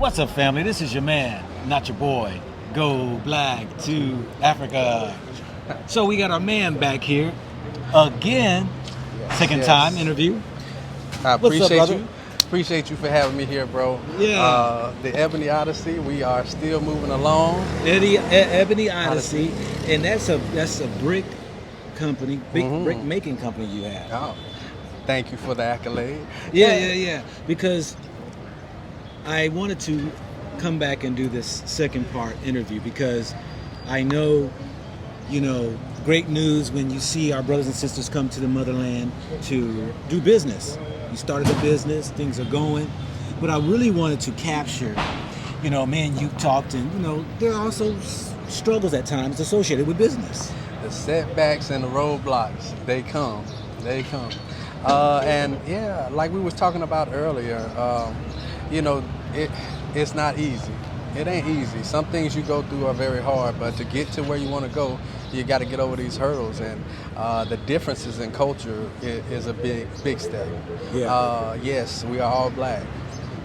What's up, family? This is your man, not your boy. Go Black to Africa. So we got our man back here again. Second time interview. I What's up, appreciate brother? you. Appreciate you for having me here, bro. Yeah. The Ebony Odyssey, we are still moving along. Ebony Odyssey, and that's a brick company, big brick making company you have. Oh, thank you for the accolade. Yeah. Because I wanted to come back and do this second part interview because I know, great news when you see our brothers and sisters come to the motherland to do business. You started a business, things are going, but I really wanted to capture, man, you talked and, there are also struggles at times associated with business. The setbacks and the roadblocks, they come. And yeah, like we was talking about earlier, it's not easy. It ain't easy. Some things you go through are very hard, but to get to where you want to go, you got to get over these hurdles. And the differences in culture is a big step. Yeah. Yes, we are all black,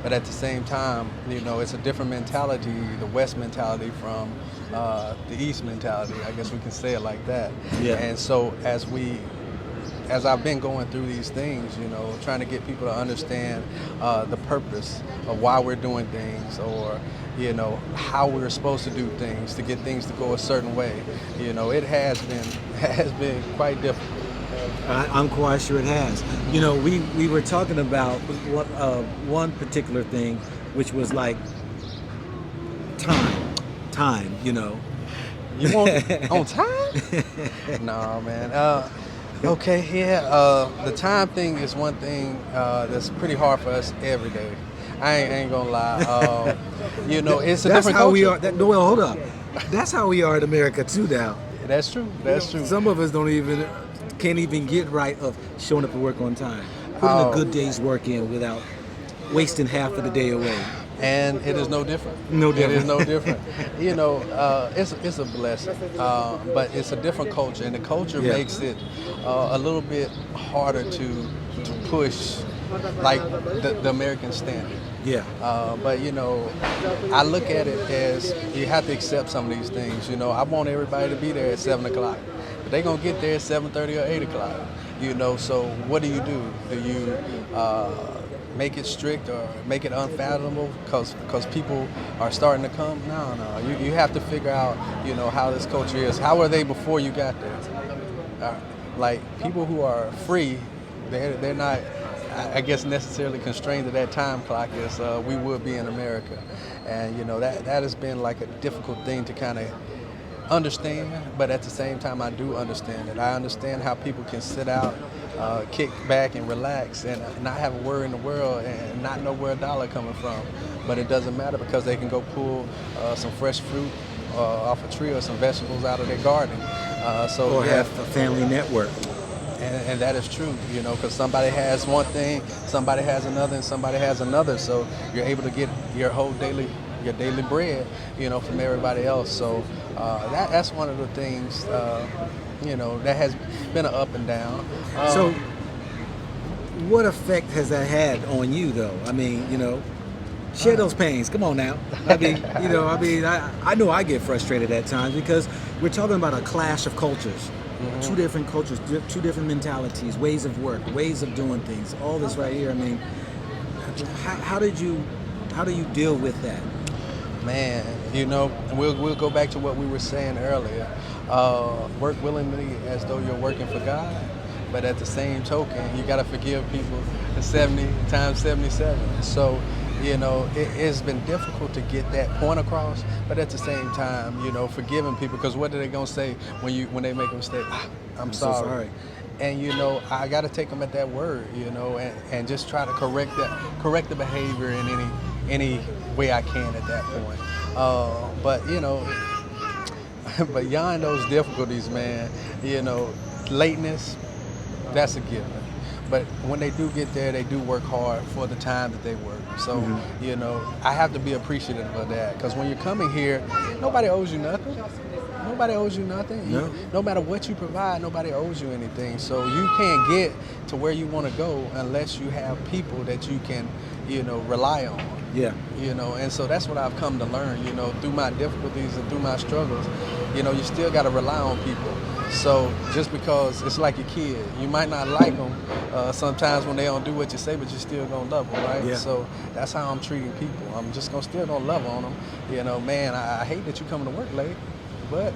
but at the same time, it's a different mentality, the West mentality from the East mentality. I guess we can say it like that. Yeah. And so as I've been going through these things, trying to get people to understand the purpose of why we're doing things, or how we're supposed to do things to get things to go a certain way. It has been quite difficult. I'm quite sure it has. We were talking about one particular thing, which was like time. You want on time? No, man. Okay, yeah. The time thing is one thing that's pretty hard for us every day. I ain't gonna lie. It's a That's different how culture. we are. Hold up. That's how we are in America too now. That's true. That's true. Some of us can't even get right of showing up to work on time. Putting a good day's work in without wasting half of the day away. And it is no different. No different. It is no different. It's a blessing, but it's a different culture, and the culture makes it a little bit harder to push, like the American standard. Yeah. But I look at it as you have to accept some of these things. I want everybody to be there at 7 o'clock, but they're gonna get there at 7:30 or 8 o'clock. So what do? Do you make it strict or make it unfathomable because people are starting to come? No. You have to figure out, how this culture is. How are they before you got there? Like people who are free, they're not, I guess, necessarily constrained to that time clock as we would be in America. And, that has been like a difficult thing to kind of understand, but at the same time I do understand it. I understand how people can sit out, kick back and relax and not have a worry in the world and not know where a dollar coming from, but it doesn't matter because they can go pull some fresh fruit off a tree or some vegetables out of their garden. Or have a family network. And that is true, because somebody has one thing, somebody has another, and somebody has another, so you're able to get your daily bread, from everybody else. So that's one of the things, that has been an up and down. So what effect has that had on you, though? I mean, share those pains. Come on now. I know I get frustrated at times because we're talking about a clash of cultures. Two different cultures, two different mentalities, ways of work, ways of doing things. All this right here. I mean, how do you deal with that? Man, we'll go back to what we were saying earlier. Work willingly as though you're working for God, but at the same token, you got to forgive people 70 times 77. So, it's been difficult to get that point across, but at the same time, forgiving people, because what are they gonna say when they make a mistake? I'm sorry. So sorry. And I got to take them at that word, and just try to correct the behavior in any way I can at that point. But beyond those difficulties, man, lateness, that's a given. But when they do get there, they do work hard for the time that they work. So, I have to be appreciative of that, because when you're coming here, nobody owes you nothing. nobody owes you nothing. No. No matter what you provide, nobody owes you anything. So you can't get to where you want to go unless you have people that you can, rely on. Yeah. And so that's what I've come to learn, through my difficulties and through my struggles. You still got to rely on people. So just because it's like your kid, you might not like them sometimes when they don't do what you say, but you're still gonna love them, right? Yeah. So that's how I'm treating people. I'm just still gonna love on them. Man, I hate that you coming to work late, but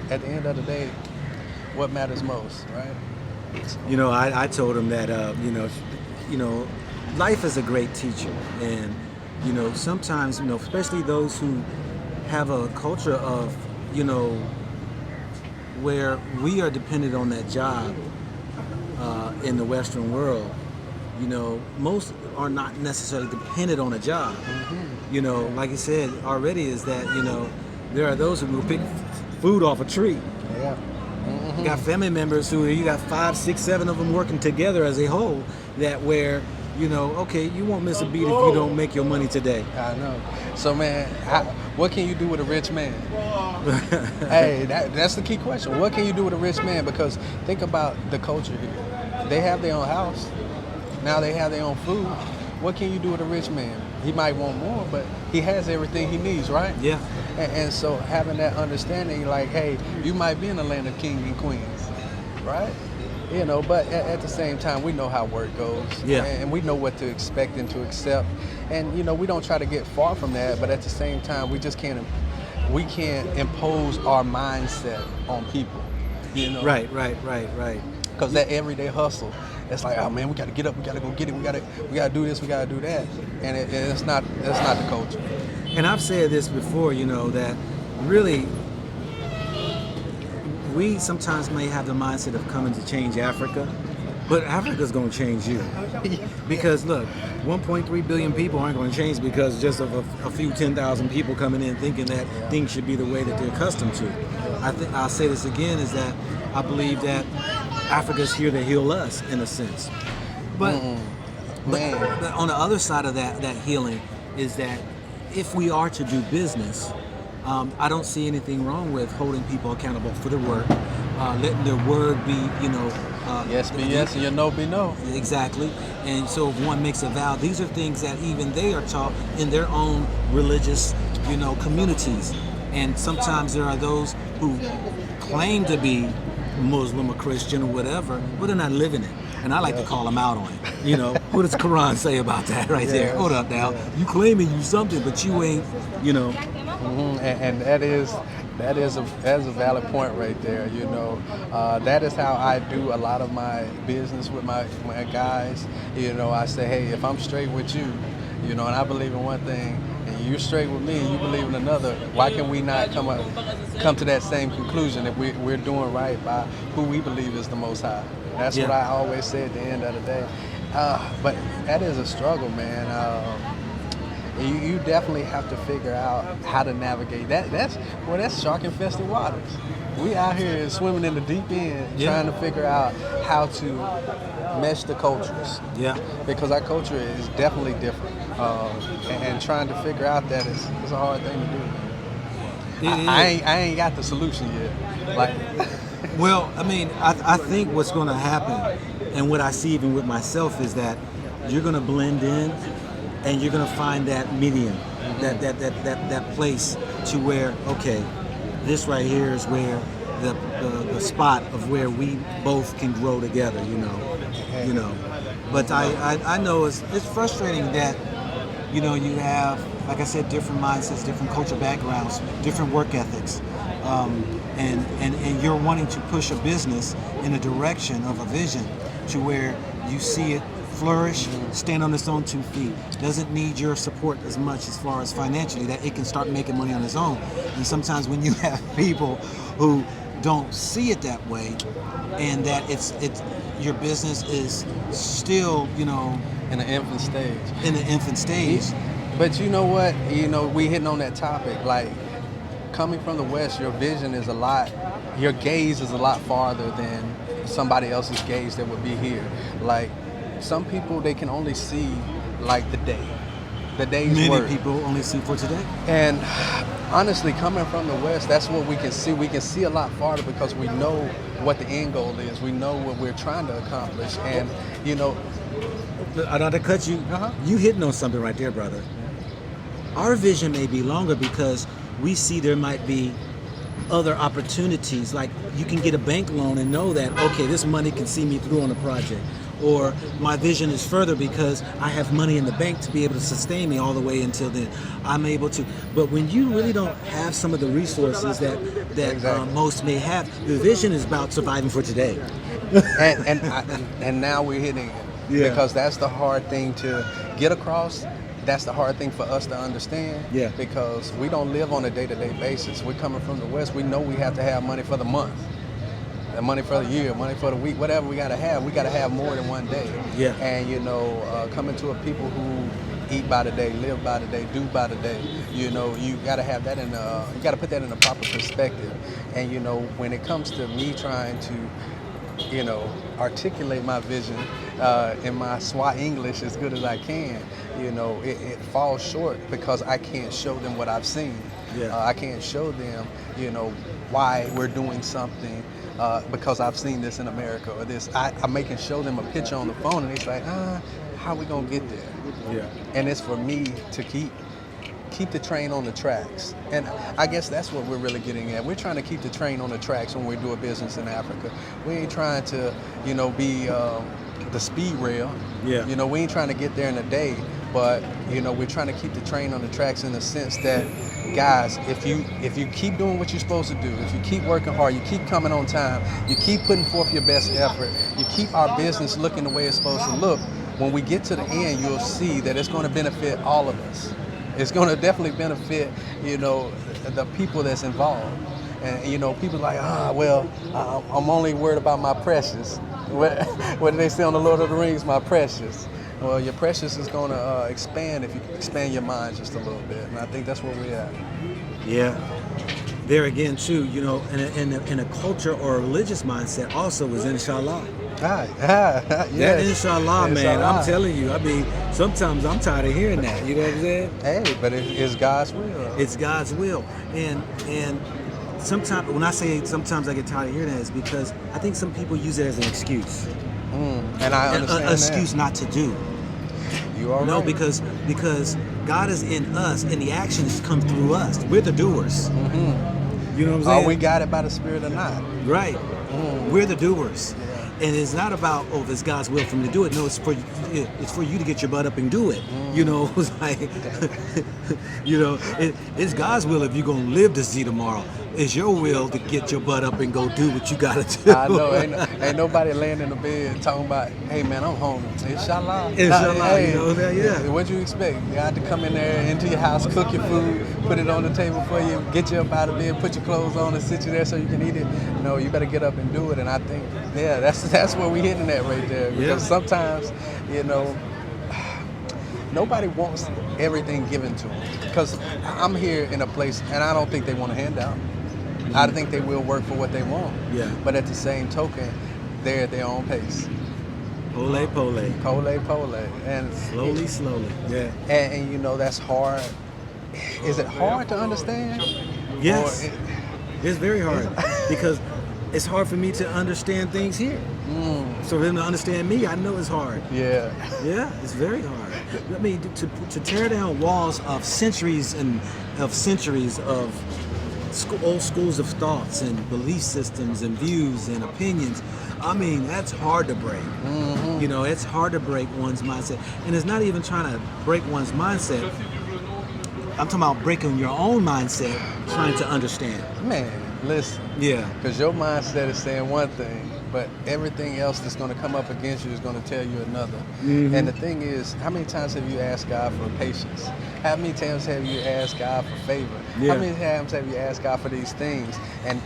at the end of the day, what matters most, right? So. I told him that life is a great teacher, and sometimes especially those who have a culture of where we are dependent on that job in the Western world. Most are not necessarily dependent on a job. Mm-hmm. Like you said already, is that there are those who will pick food off a tree. Yeah. Mm-hmm. You got family members who you got 5, 6, 7 of them working together as a whole. That where okay, you won't miss a beat if you don't make your money today. I know. So man, what can you do with a rich man? Hey, that's the key question. What can you do with a rich man? Because think about the culture here. They have their own house. Now they have their own food. What can you do with a rich man? He might want more, but he has everything he needs, right? Yeah. And so having that understanding, like, hey, you might be in the land of kings and queens, right? But at the same time, we know how work goes. Yeah. And we know what to expect and to accept. And, we don't try to get far from that, but at the same time, we can't impose our mindset on people, Right. Because that everyday hustle, it's like, oh man, we got to get up, we got to go get it, we got to do this, we got to do that. And that's not the culture. And I've said this before, that really we sometimes may have the mindset of coming to change Africa, but Africa's going to change you. Because look, 1.3 billion people aren't going to change because just of a few 10,000 people coming in thinking that things should be the way that they're accustomed to. I'll say this again, is that I believe that Africa's here to heal us in a sense. But on the other side of that healing is that if we are to do business, I don't see anything wrong with holding people accountable for their work, letting their word be, yes be yes and your no be no. Exactly. And so if one makes a vow, these are things that even they are taught in their own religious, communities. And sometimes there are those who claim to be Muslim or Christian or whatever, but they're not living it. And I like to call them out on it. What does the Quran say about that right there? Hold up now. You claiming you something, but you ain't, Mm-hmm. And that is a valid point right there. That is how I do a lot of my business with my guys. I say, hey, if I'm straight with you, and I believe in one thing, and you're straight with me, and you believe in another, why can we not come to that same conclusion that we're doing right by who we believe is the Most High? That's what I always say at the end of the day. But that is a struggle, man. You definitely have to figure out how to navigate that. That's shark-infested waters. We out here swimming in the deep end, trying to figure out how to mesh the cultures. Yeah. Because our culture is definitely different, and trying to figure out that is a hard thing to do. I ain't got the solution yet. Well, I think what's going to happen, and what I see even with myself, is that you're going to blend in. And you're gonna find that medium, that place to where, okay, this right here is where the spot of where we both can grow together, But I know it's frustrating that, you have, like I said, different mindsets, different cultural backgrounds, different work ethics, and you're wanting to push a business in a direction of a vision to where you see it flourish, stand on its own 2 feet, doesn't need your support as much as far as financially, that it can start making money on its own. And sometimes when you have people who don't see it that way, and that it's your business is still, in an infant stage. But you know what? We hitting on that topic. Like, coming from the West, your vision is your gaze is a lot farther than somebody else's gaze that would be here. Like, some people, they can only see like the day's Many work. people only see for today. And honestly, coming from the West, that's what we can see. We can see a lot farther because we know what the end goal is. We know what we're trying to accomplish. And, you know, I don't have to cut you. You hitting on something right there, brother. Our vision may be longer because we see there might be other opportunities. Like you can get a bank loan and know that, okay, this money can see me through on a project. Or my vision is further because I have money in the bank to be able to sustain me all the way until then. I'm able to. But when you really don't have some of the resources that Exactly. most may have, the vision is about surviving for today. and now we're hitting it. Yeah. Because that's the hard thing to get across. That's the hard thing for us to understand. Yeah. Because we don't live on a day-to-day basis. We're coming from the West. We know we have to have money for the month, and money for the year, money for the week, whatever we got to have. We got to have more than one day. Yeah. And you know, coming to a people who eat by the day, live by the day, do by the day. You know, you got to have that in. You got to put that in a proper perspective. And you know, when it comes to me trying to, you know, articulate my vision in my SWAT English as good as I can, you know, it falls short because I can't show them what I've seen. Yeah. I can't show them, you know, why we're doing something because I've seen this in America or this. I can show them a picture on the phone and it's like, how we gonna get there? Yeah. And it's for me to keep the train on the tracks. And I guess that's what we're really getting at. We're trying to keep the train on the tracks when we do a business in Africa. We ain't trying to, you know, be the speed rail. Yeah. You know, we ain't trying to get there in a day, but, you know, we're trying to keep the train on the tracks in the sense that, guys, if you keep doing what you're supposed to do, if you keep working hard, you keep coming on time, you keep putting forth your best effort, you keep our business looking the way it's supposed to look, when we get to the end, you'll see that it's going to benefit all of us. It's going to definitely benefit, you know, the people that's involved. And, you know, people like, well, I'm only worried about my precious. What do they say on the Lord of the Rings? My precious. Well, your precious is going to expand if you expand your mind just a little bit. And I think that's where we're at. Yeah. There again, too, you know, in a culture or a religious mindset also is inshallah. Yes. That inshallah, man, Inshallah. I'm telling you, I mean, sometimes I'm tired of hearing that, you know what I'm saying? Hey, but it's God's will. It's God's will. And sometimes, when I say sometimes I get tired of hearing that, it's because I think some people use it as an excuse. And I understand An excuse not to do. You are No, right. because God is in us and the actions come through us. We're the doers. You know what I'm saying? Are we guided by the Spirit or not? Right. We're the doers. And it's not about, if it's God's will for me to do it. No, it's for you to get your butt up and do it. You know, it's like, you know, it's God's will if you're going to live to see tomorrow. It's your will to get your butt up and go do what you got to do. I know, ain't nobody laying in the bed talking about, hey man, I'm hungry. Inshallah. Inshallah, Hey, you know that, yeah. What you expect? You got to come in there into your house, cook your food, put it on the table for you, get you up out of bed, put your clothes on and sit you there so you can eat it. No, you better get up and do it. And I think, yeah, that's where we're hitting at right there. Because sometimes, you know, nobody wants everything given to them. Because I'm here in a place, and I don't think they want a handout. I think they will work for what they want. Yeah. But at the same token, they're at their own pace. Pole, pole. Pole. And Slowly. Yeah. and you know, that's hard. Is it hard to understand? Yes. It's very hard because it's hard for me to understand things here. So for them to understand me, I know it's hard. Yeah. Yeah, it's very hard. I mean, to tear down walls of centuries of old schools of thoughts and belief systems and views and opinions. I mean, that's hard to break. You know, it's hard to break one's mindset. And it's not even trying to break one's mindset. I'm talking about breaking your own mindset, trying to understand. Man, listen. Yeah. Because your mindset is saying one thing, but everything else that's going to come up against you is going to tell you another. And the thing is, how many times have you asked God for patience? How many times have you asked God for favor? Yeah. How many times have you asked God for these things? And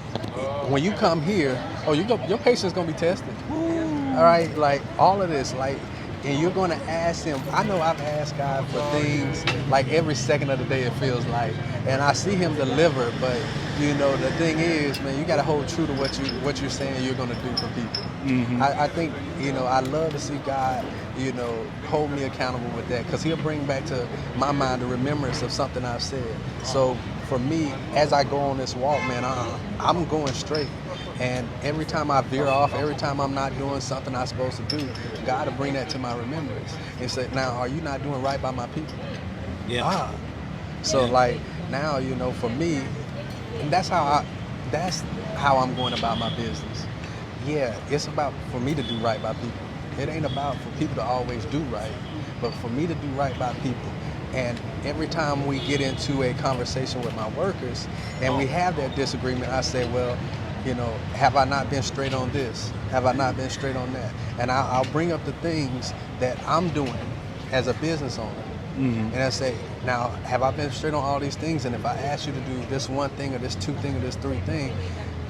when you come here, your patience is going to be tested. All right, like all of this, like and you're going to ask him. I know I've asked God for things like every second of the day, it feels like, and I see him deliver. But you know, the thing is, man, you got to hold true to what you're saying you're going to do for people. Mm-hmm. I think, you know, I love to see God, you know, hold me accountable with that, because he'll bring back to my mind the remembrance of something I've said. So for me, as I go on this walk, man, I'm going straight. And every time I veer off, every time I'm not doing something I'm supposed to do, God will bring that to my remembrance and say, now, are you not doing right by my people? Yeah. So like now, you know, for me, and that's how I'm going about my business. Yeah, it's about for me to do right by people. It ain't about for people to always do right, but for me to do right by people. And every time we get into a conversation with my workers and we have that disagreement, I say, well, you know, have I not been straight on this? Have I not been straight on that? And I'll bring up the things that I'm doing as a business owner. Mm-hmm. And I say, now, have I been straight on all these things? And if I ask you to do this one thing or this two thing or this three thing,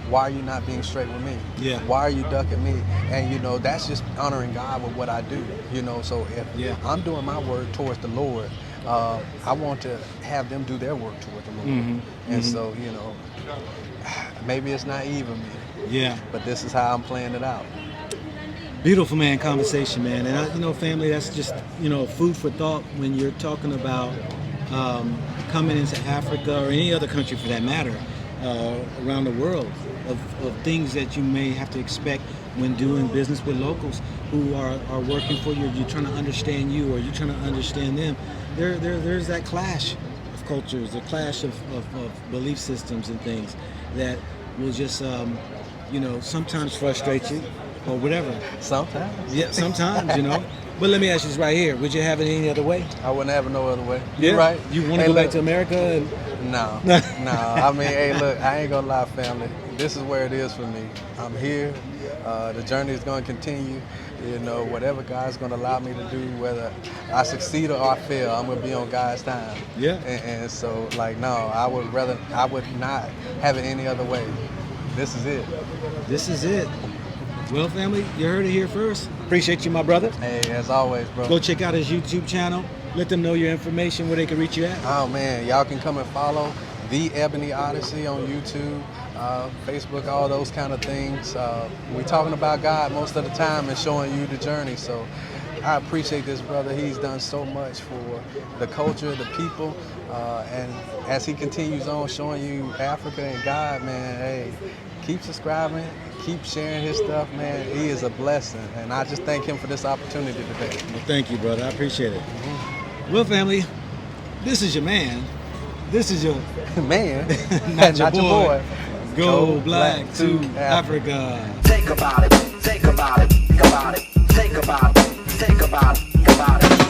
why are you not being straight with me? Yeah. Why are you ducking me? And, you know, that's just honoring God with what I do. You know, so if I'm doing my work towards the Lord, I want to have them do their work towards the Lord. Mm-hmm. And so, you know, maybe it's naive of me. Yeah. But this is how I'm playing it out. Beautiful, man, conversation, man. And, you know, family, that's just, you know, food for thought when you're talking about coming into Africa or any other country for that matter, around the world, of things that you may have to expect when doing business with locals who are working for you. You're trying to understand you, or you're trying to understand them. There's that clash of cultures, the clash of belief systems and things that will just, you know, sometimes frustrate you or whatever. Sometimes. Yeah, sometimes, you know. But let me ask you this right here. Would you have it any other way? I wouldn't have it no other way. Yeah. You're right. You want to go back to America? And... No. I mean, hey, look, I ain't going to lie, family. This is where it is for me. I'm here. The journey is going to continue. You know, whatever God's going to allow me to do, whether I succeed or I fail, I'm going to be on God's time. Yeah. And so, like, no, I would not have it any other way. This is it. This is it. Well, family, you heard it here first. Appreciate you, my brother. Hey, as always, bro. Go check out his YouTube channel. Let them know your information, where they can reach you at. Oh, man, y'all can come and follow The Ebony Odyssey on YouTube, Facebook, all those kind of things. We're talking about God most of the time and showing you the journey. So I appreciate this brother. He's done so much for the culture, the people, and as he continues on showing you Africa and God, man, hey, keep subscribing, keep sharing his stuff, man. He is a blessing, and I just thank him for this opportunity today. Well, thank you, brother. I appreciate it. Mm-hmm. Well, family, this is your man. This is your man, not your boy. Go black to Africa. Think about it, think about it, think about it, think about it, think about it, think about it.